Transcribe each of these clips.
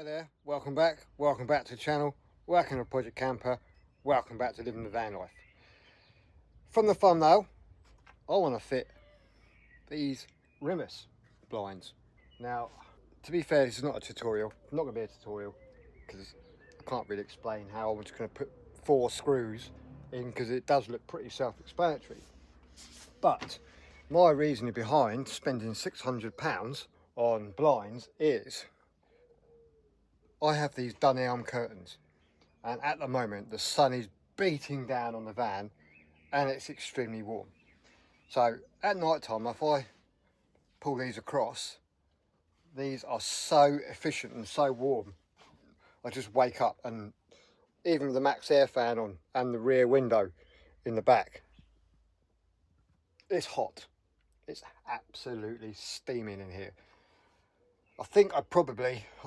Hi there, welcome back to the channel, working on Project Camper, welcome back to living the van life. From the thumbnail, I want to fit these Remis blinds. Now, to be fair, this is not a tutorial, not going to be a tutorial, because I can't really explain how I'm just going to put 4 screws in, because it does look pretty self-explanatory. But my reasoning behind spending £600 on blinds is I have these Dunelm curtains, and at the moment the sun is beating down on the van and it's extremely warm. So at night time, if I pull these across, these are so efficient and so warm. I just wake up, and even with the max air fan on and the rear window in the back, it's hot. It's absolutely steaming in here. I think I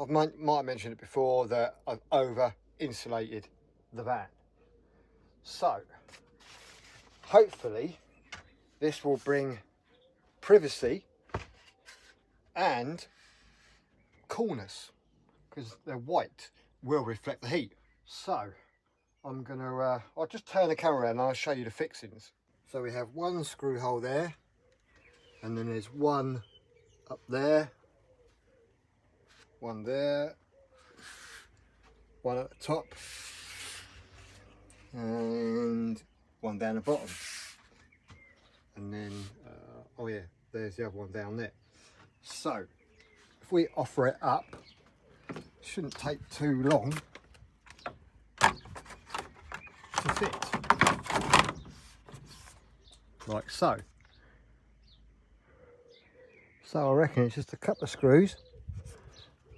might have mentioned it before that I've over insulated the van. So hopefully this will bring privacy and coolness, because they're white, will reflect the heat. So I'm gonna, I'll just turn the camera around and I'll show you the fixings. So we have one screw hole there, and then there's one up there, one there, one at the top, and one down the bottom. And then, oh yeah, there's the other one down there. So if we offer it up, it shouldn't take too long to fit, like so. So I reckon it's just a couple of screws.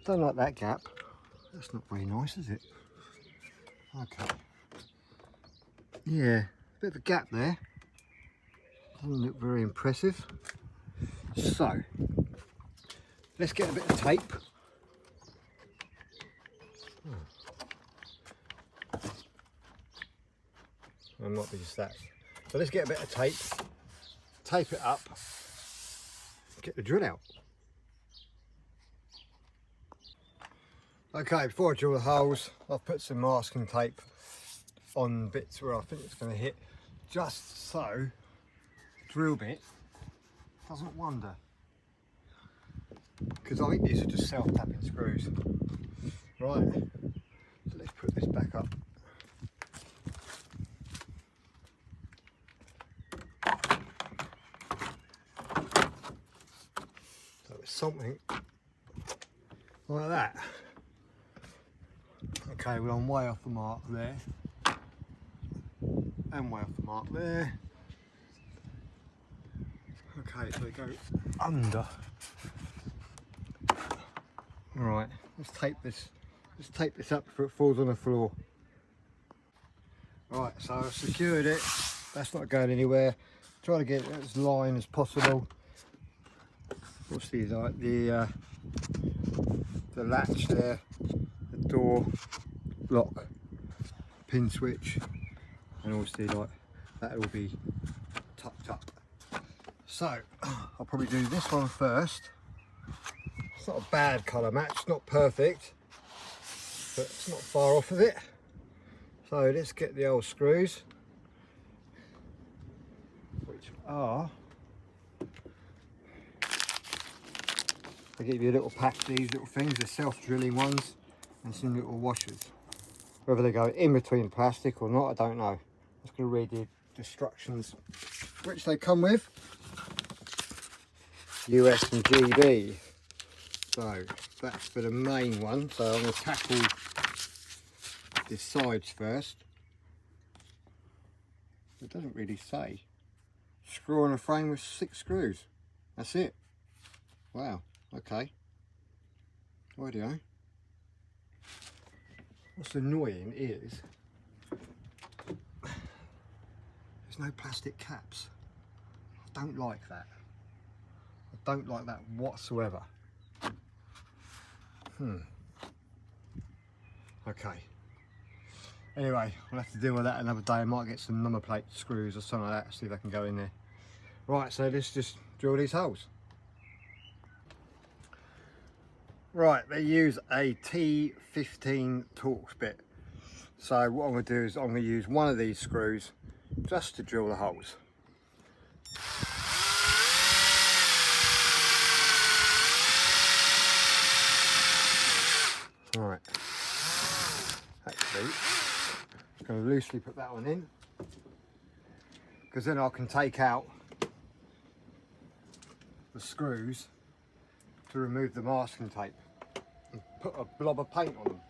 Don't like that gap. That's not very nice, is it? Okay. Yeah, a bit of a gap there. Doesn't look very impressive. So, let's get a bit of tape. It might be just that. So let's get a bit of tape, tape it up, get the drill out. Okay, before I drill the holes, I've put some masking tape on bits where I think it's going to hit, just so the drill bit doesn't wander. Because I think these are just self-tapping screws. Right, so let's put this back up. So it's something like that. Okay, well, I'm way off the mark there, and way off the mark there. Okay, so we go under. Right, let's tape this up before it falls on the floor. Right, so I've secured it. That's not going anywhere. Try to get it as line as possible. What's these like? The latch there, the door lock, pin switch, and obviously like that will be tucked up. So I'll probably do this one first. It's not a bad colour match, not perfect, but it's not far off of it. So let's get the old screws, which are, I give you a little pack of these little things, they're self-drilling ones, and some little washers. Whether they go in between plastic or not, I don't know. I'm just going to read the instructions which they come with. US and GB. So that's for the main one. So I'm going to tackle the sides first. It doesn't really say. Screw on a frame with 6 screws. That's it. Wow. Okay. Rightio. What's annoying is there's no plastic caps. I don't like that. I don't like that whatsoever. Okay. Anyway, I'll have to deal with that another day. I might get some number plate screws or something like that, see if they can go in there. Right, so let's just drill these holes. Right, they use a T15 Torx bit. So what I'm going to do is I'm going to use one of these screws just to drill the holes. Right, actually, I'm going to loosely put that one in, because then I can take out the screws to remove the masking tape and put a blob of paint on them.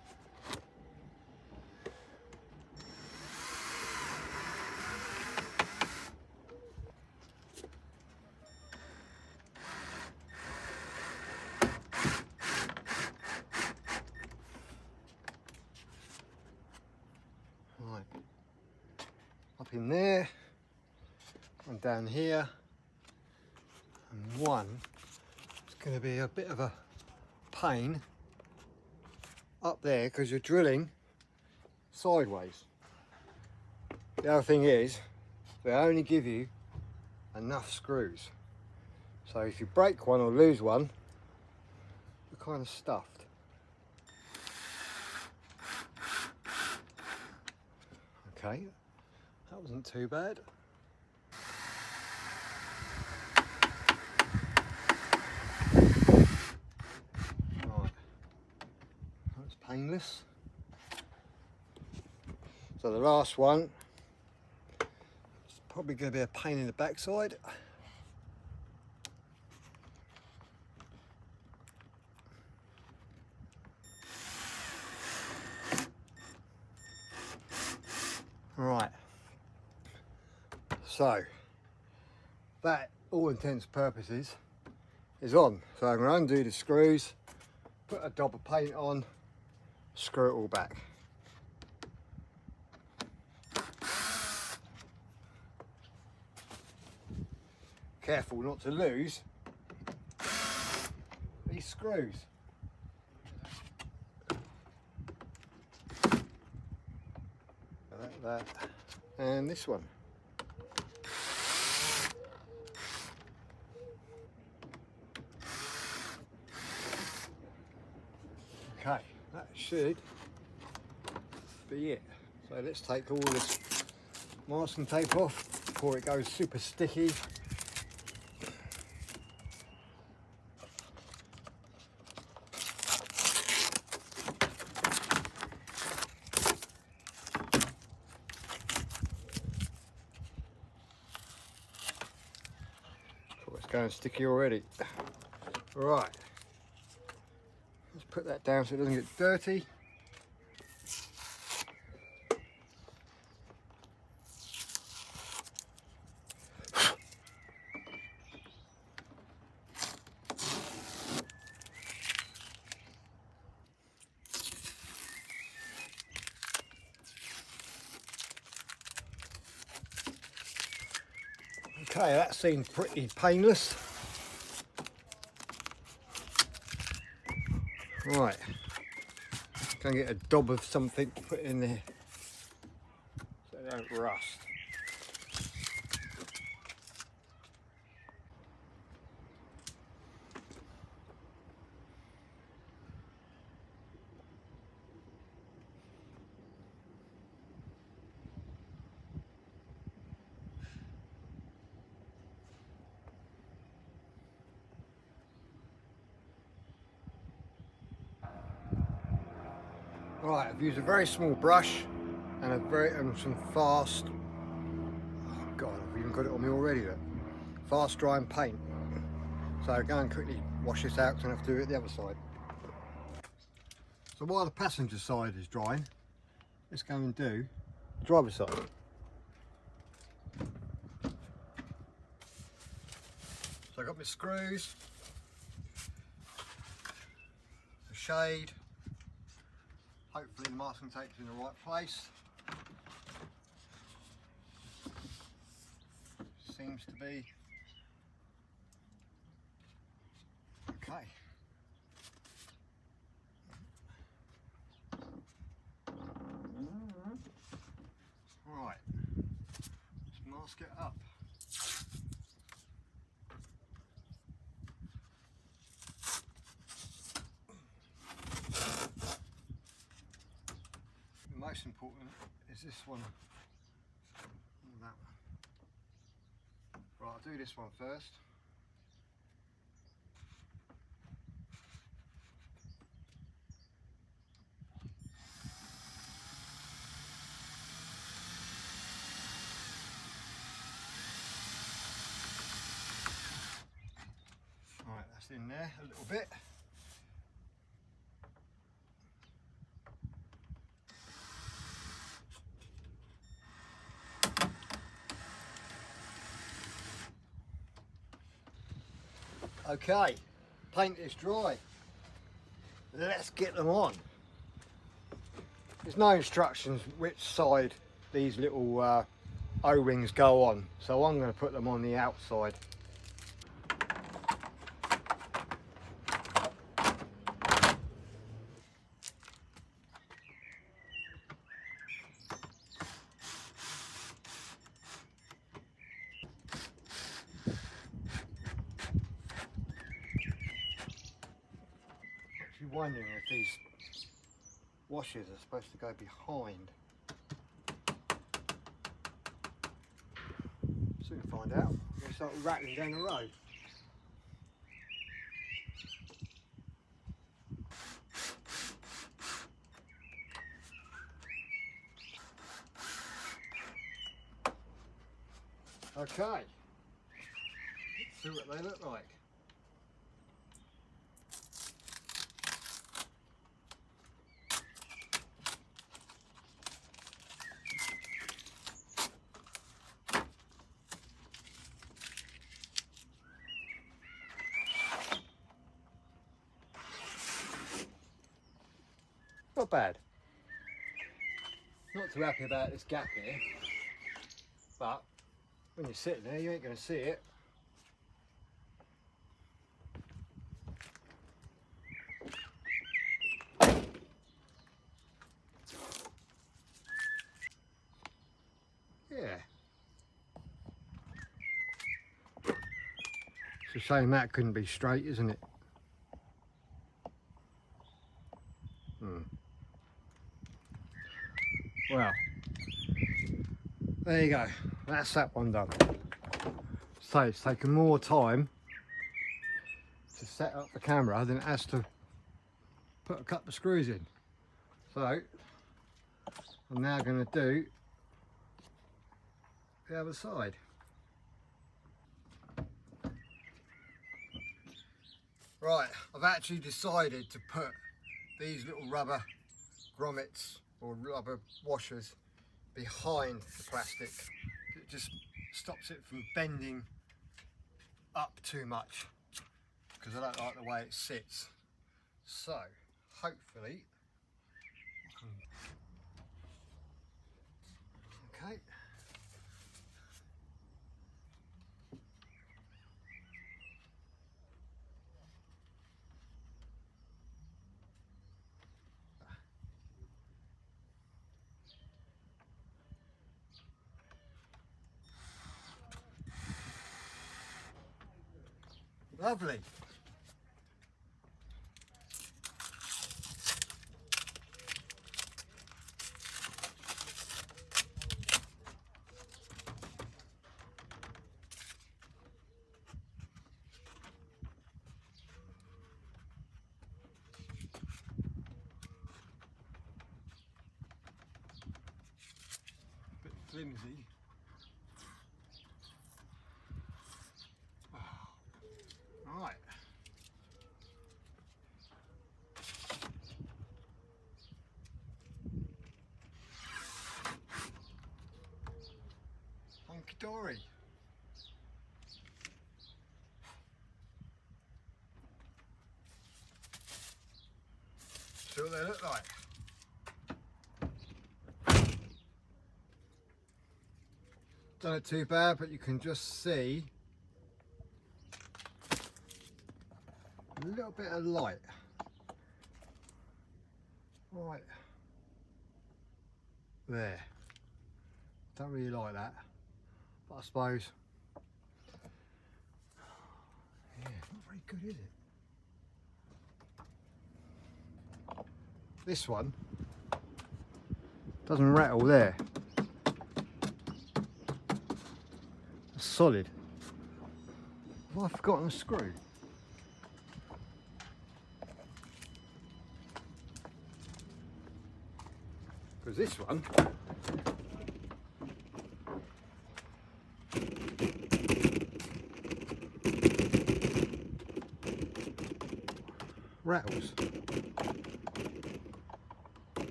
Right, up in there and down here, and one is going to be a bit of a pain up there because you're drilling sideways. The other thing is they only give you enough screws, so if you break one or lose one, you're kind of stuffed. Okay, that wasn't too bad. Right, that's painless. So the last one is probably going to be a pain in the backside. Right, so that, all intents and purposes, is on. So I'm going to undo the screws, put a dab of paint on, screw it all back. Careful not to lose these screws. That, and this one. Okay, that should be it. So let's take all this masking tape off before it goes super sticky. It's going sticky already. Right, let's put that down so it doesn't get dirty. Okay, that seemed pretty painless. Right, go and get a dab of something to put in there so they don't rust. Right, I've used a very small brush and some fast, oh god, I've even got it on me already, look. Fast drying paint. So go and quickly wash this out because I have to do it the other side. So while the passenger side is drying, let's go and do the driver's side. So I've got my screws, the shade. Hopefully the masking tape's in the right place. Seems to be. Okay. Right. Let's mask it up. most important is this one and that one. Right, I'll do this one first. Right, that's in there a little bit. Okay, paint is dry. Let's get them on. There's no instructions which side these little O-rings go on, so I'm going to put them on the outside. Actually wondering if these washers are supposed to go behind. Soon find out. They start rattling down the road. Okay, let's see what they look like. Not bad. Not too happy about this gap here, but when you're sitting there you ain't going to see it. Yeah. It's a shame that couldn't be straight, isn't it? Well, there you go. That's that one done. So it's taken more time to set up the camera than it has to put a couple of screws in. So I'm now going to do the other side. Right, I've actually decided to put these little rubber grommets or rubber washers behind the plastic. It just stops it from bending up too much because I don't like the way it sits. So hopefully, okay. Lovely. Bit flimsy. Right. Honky dory. See what they look like. Don't look too bad, but you can just see a little bit of light. Right there. Don't really like that, but I suppose, yeah, not very good, is it? This one Doesn't rattle there. It's solid. Have I forgotten a screw? Because this one rattles.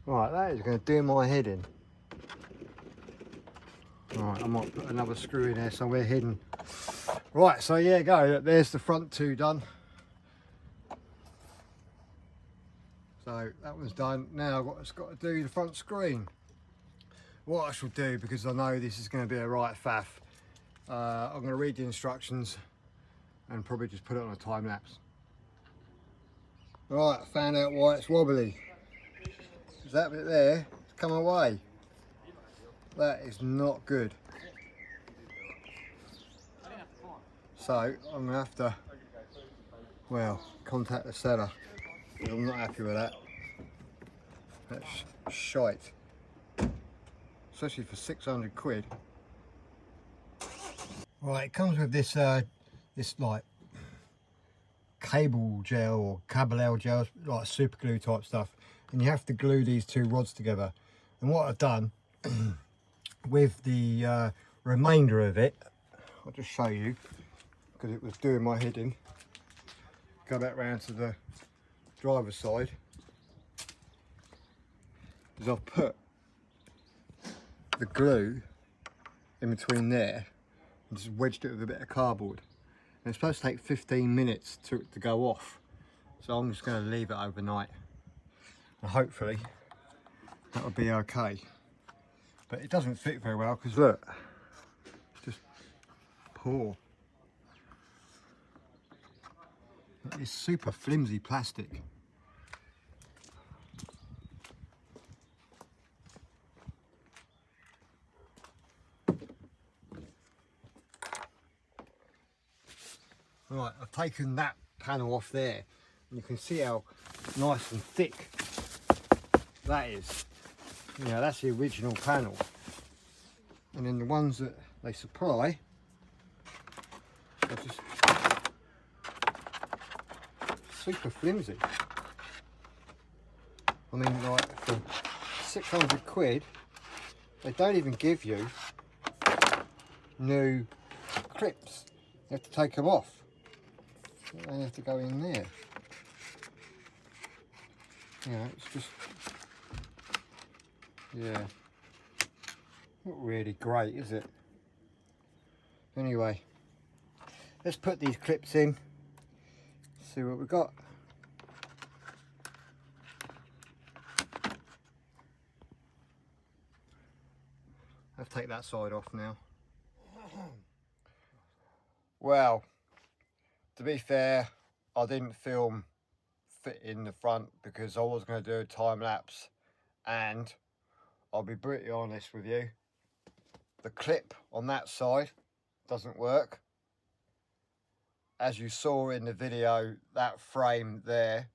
Right, that is going to do my head in. Right, I might put another screw in there somewhere hidden. Right, so yeah, go. There's the front two done. So that one's done. Now I've just got to do the front screen. What I shall do, because I know this is going to be a right faff, I'm going to read the instructions and probably just put it on a time lapse. Right, I found out why it's wobbly. That bit there, it's come away. That is not good. So I'm going to have to, well, contact the seller. I'm not happy with that. That's shite. Especially for 600 quid. Right, it comes with this this like cable gel or caballel gel, like super glue type stuff, and you have to glue these two rods together. And what I've done with the remainder of it, I'll just show you because it was doing my head in. Go back round to the driver's side. Is I've put the glue in between there and just wedged it with a bit of cardboard. And it's supposed to take 15 minutes to go off. So I'm just going to leave it overnight. And hopefully that'll be okay. But it doesn't fit very well because look, it's just poor. It's super flimsy plastic. Right, I've taken that panel off there, and you can see how nice and thick that is. You know, that's the original panel. And then the ones that they supply are just super flimsy. I mean, like for 600 quid, they don't even give you new clips. You have to take them off. They have to go in there. You know, it's just, yeah, not really great, is it? Anyway, let's put these clips in, see what we've got. I'll take that side off now. Well, to be fair, I didn't film fit in the front because I was going to do a time lapse, and I'll be brutally honest with you, the clip on that side doesn't work. As you saw in the video, that frame there,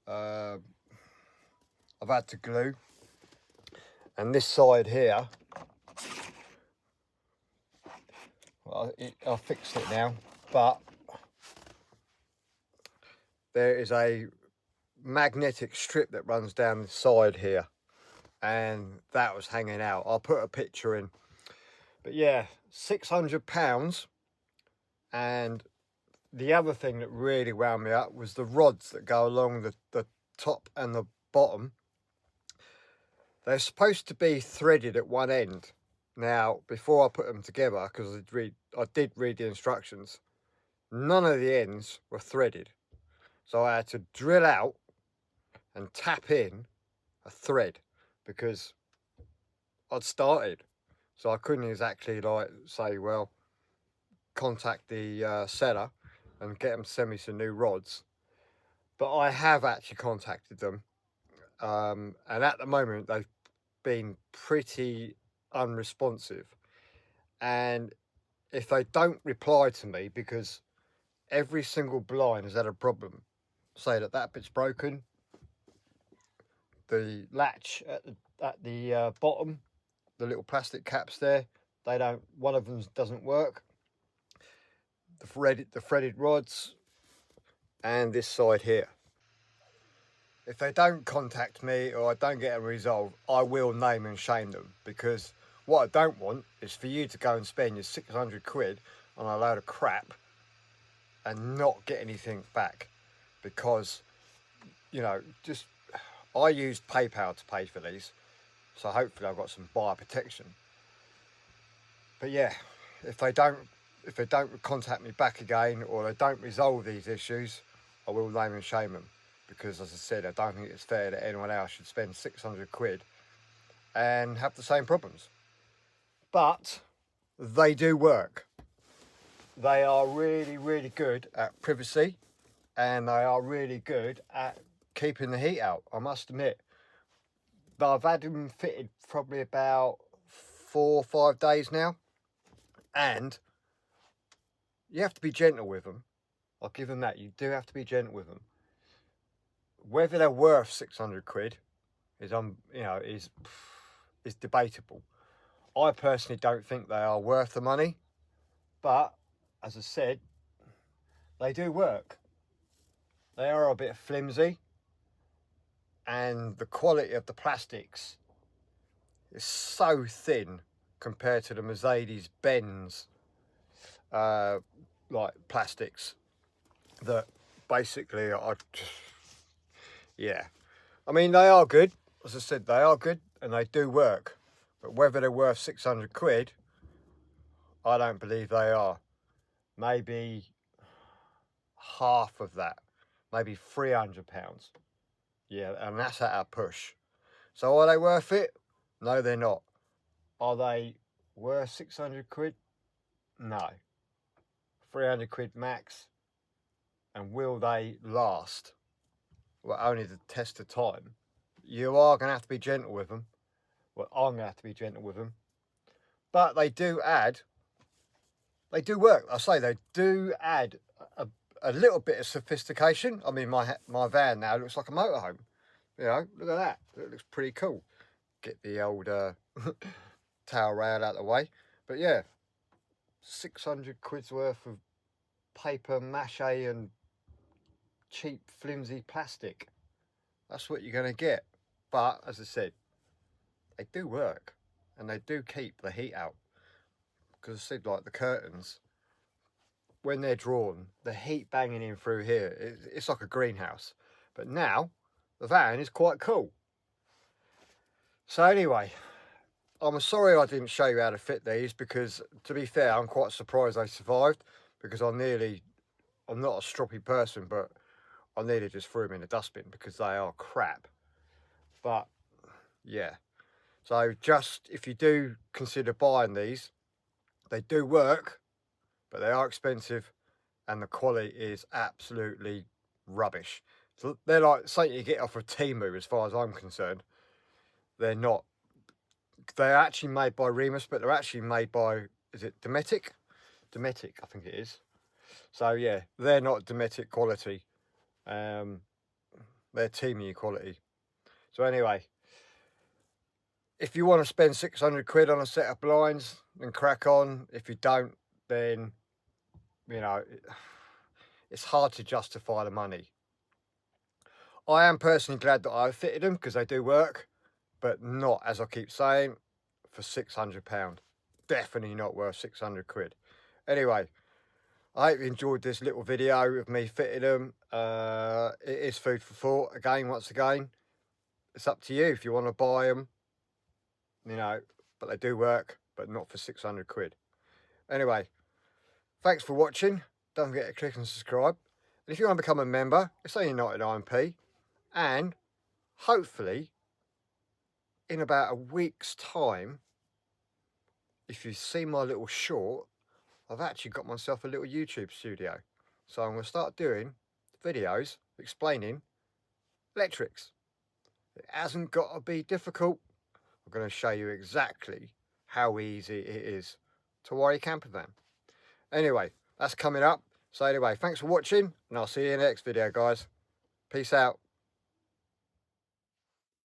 I've had to glue, and this side here, well, I fixed it now, but there is a magnetic strip that runs down the side here, and that was hanging out. I'll put a picture in. But yeah, £600. And the other thing that really wound me up was the rods that go along the top and the bottom. They're supposed to be threaded at one end. Now, before I put them together, because I did read the instructions, none of the ends were threaded. So I had to drill out and tap in a thread because I'd started. So I couldn't exactly like say, well, contact the seller and get them to send me some new rods. But I have actually contacted them. And at the moment, they've been pretty unresponsive. And if they don't reply to me, because every single blind has had a problem, say that that bit's broken. The latch at the bottom, the little plastic caps there, they don't. One of them doesn't work. The threaded rods, and this side here. If they don't contact me or I don't get a resolve, I will name and shame them, because what I don't want is for you to go and spend your 600 quid on a load of crap and not get anything back, because, you know, just, I used PayPal to pay for these, so hopefully I've got some buyer protection. But yeah, if they don't contact me back again, or they don't resolve these issues, I will name and shame them. Because, as I said, I don't think it's fair that anyone else should spend 600 quid and have the same problems. But they do work. They are really, really good at privacy, and they are really good at keeping the heat out, I must admit. I've had them fitted probably about 4 or 5 days now, and you have to be gentle with them. I'll give them that. You do have to be gentle with them. Whether they're worth 600 quid is debatable. I personally don't think they are worth the money, but as I said, they do work. They are a bit flimsy, and the quality of the plastics is so thin compared to the Mercedes Benz like plastics, that basically yeah, I mean, they are good. As I said, they are good and they do work. But whether they're worth 600 quid, I don't believe they are. Maybe half of that. Maybe £300. Yeah, and that's at our push. So are they worth it? No, they're not. Are they worth 600 quid? No. 300 quid max. And will they last? Well, only the test of time. You are going to have to be gentle with them. Well, I'm going to have to be gentle with them. But they do work. I say they do add a little bit of sophistication. I mean, my van now looks like a motorhome. You know, look at that. It looks pretty cool. Get the old tail rail out of the way. But yeah, 600 quid's worth of paper mache and cheap flimsy plastic. That's what you're going to get. But as I said, they do work and they do keep the heat out. Because I said, like the curtains, when they're drawn, the heat banging in through here, it's like a greenhouse. But now the van is quite cool. So anyway, I'm sorry I didn't show you how to fit these, because to be fair, I'm quite surprised they survived, because I'm not a stroppy person, but I nearly just threw them in the dustbin because they are crap. But yeah, so just if you do consider buying these, they do work, but they are expensive and the quality is absolutely rubbish. So they're like something you get off of Tumu as far as I'm concerned. They're not. They're actually made by Remis, but they're actually made by, is it Dometic? Dometic, I think it is. So yeah, they're not Dometic quality. They're Tumu quality. So anyway, if you want to spend 600 quid on a set of blinds, then crack on. If you don't, then, you know, it's hard to justify the money. I am personally glad that I fitted them, because they do work, but not, as I keep saying, for £600. Definitely not worth 600 quid. Anyway, I hope you enjoyed this little video of me fitting them. It is food for thought. Again, once again, it's up to you if you want to buy them, you know, but they do work, but not for 600 quid. Anyway, thanks for watching. Don't forget to click and subscribe. And if you want to become a member, it's only 99p. And hopefully, in about a week's time, if you've seen my little short, I've actually got myself a little YouTube studio. So I'm going to start doing videos explaining electrics. It hasn't got to be difficult. I'm going to show you exactly how easy it is to wire your camper van. Anyway, that's coming up. So anyway, thanks for watching, and I'll see you in the next video, guys. Peace out.